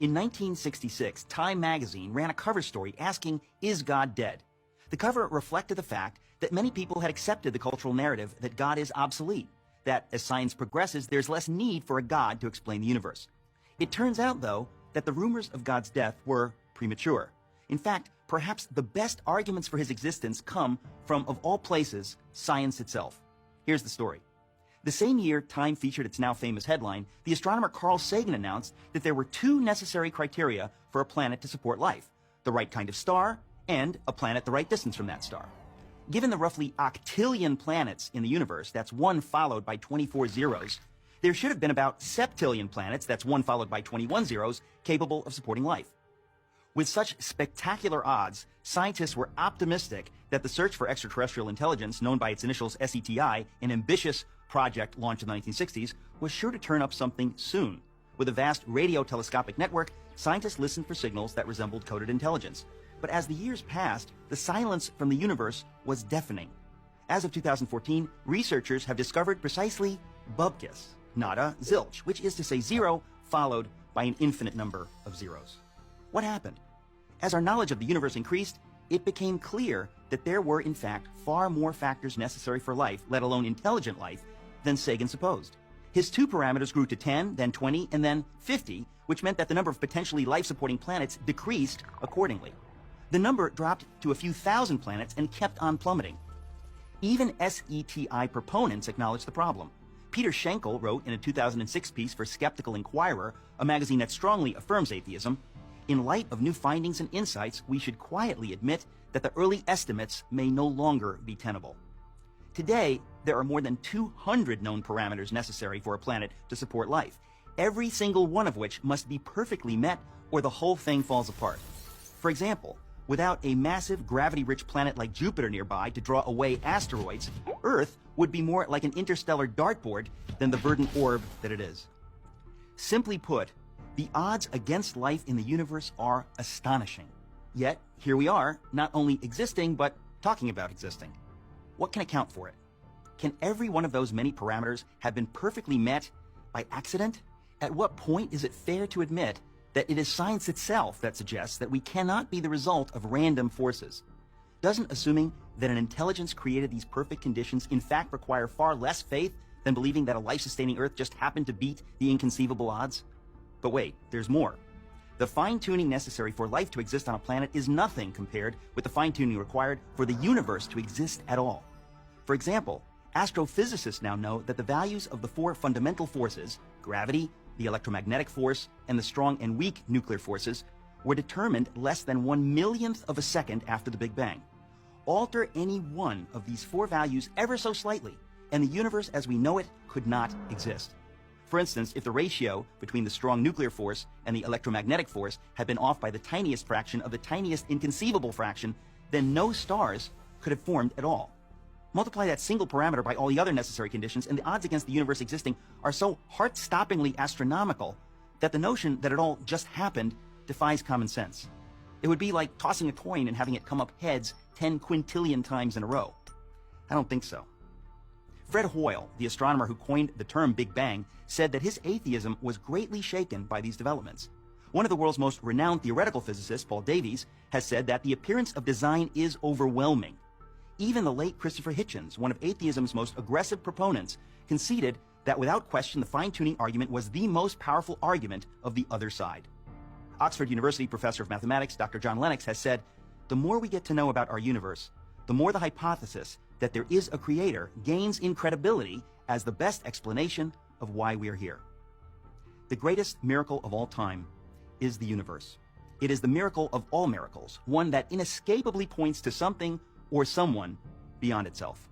In 1966, Time magazine ran a cover story asking, "Is God dead?" The cover reflected the fact that many people had accepted the cultural narrative that God is obsolete, that as science progresses, there's less need for a God to explain the universe. It turns out, though, that the rumors of God's death were premature. In fact, perhaps the best arguments for his existence come from, of all places, science itself. Here's the story. The same year Time featured its now famous headline, the astronomer Carl Sagan announced that there were two necessary criteria for a planet to support life: the right kind of star and a planet the right distance from that star. Given the roughly octillion planets in the universe, that's one followed by 24 zeros, there should have been about septillion planets, that's one followed by 21 zeros, capable of supporting life. With such spectacular odds, scientists were optimistic that the search for extraterrestrial intelligence, known by its initials SETI, an ambitious project launched in the 1960s, was sure to turn up something soon. With a vast radio telescopic network, scientists listened for signals that resembled coded intelligence. But as the years passed, the silence from the universe was deafening. As of 2014, researchers have discovered precisely bupkis, nada, zilch, which is to say zero followed by an infinite number of zeros. What happened? As our knowledge of the universe increased, it became clear that there were, in fact, far more factors necessary for life, let alone intelligent life, than Sagan supposed. His two parameters grew to 10, then 20, and then 50, which meant that the number of potentially life-supporting planets decreased accordingly. The number dropped to a few thousand planets and kept on plummeting. Even SETI proponents acknowledged the problem. Peter Schenkel wrote in a 2006 piece for Skeptical Inquirer, a magazine that strongly affirms atheism, "In light of new findings and insights, we should quietly admit that the early estimates may no longer be tenable." Today, there are more than 200 known parameters necessary for a planet to support life, every single one of which must be perfectly met or the whole thing falls apart. For example, without a massive gravity-rich planet like Jupiter nearby to draw away asteroids, Earth would be more like an interstellar dartboard than the verdant orb that it is. Simply put, the odds against life in the universe are astonishing. Yet, here we are, not only existing, but talking about existing. What can account for it? Can every one of those many parameters have been perfectly met by accident? At what point is it fair to admit that it is science itself that suggests that we cannot be the result of random forces? Doesn't assuming that an intelligence created these perfect conditions in fact require far less faith than believing that a life-sustaining Earth just happened to beat the inconceivable odds? But wait, there's more. The fine-tuning necessary for life to exist on a planet is nothing compared with the fine-tuning required for the universe to exist at all. For example, astrophysicists now know that the values of the four fundamental forces, gravity, the electromagnetic force, and the strong and weak nuclear forces, were determined less than 1/1,000,000th of a second after the Big Bang. Alter any one of these four values ever so slightly, and the universe as we know it could not exist. For instance, if the ratio between the strong nuclear force and the electromagnetic force had been off by the tiniest fraction of the tiniest inconceivable fraction, then no stars could have formed at all. Multiply that single parameter by all the other necessary conditions, and the odds against the universe existing are so heart-stoppingly astronomical that the notion that it all just happened defies common sense. It would be like tossing a coin and having it come up heads 10 quintillion times in a row. I don't think so. Fred Hoyle, the astronomer who coined the term Big Bang, said that his atheism was greatly shaken by these developments. One of the world's most renowned theoretical physicists, Paul Davies, has said that the appearance of design is overwhelming. Even the late Christopher Hitchens, one of atheism's most aggressive proponents, conceded that without question the fine-tuning argument was the most powerful argument of the other side. Oxford University professor of mathematics, Dr. John Lennox, has said, "The more we get to know about our universe, the more the hypothesis that there is a creator gains in credibility as the best explanation of why we are here." The greatest miracle of all time is the universe. It is the miracle of all miracles, one that inescapably points to something or someone beyond itself.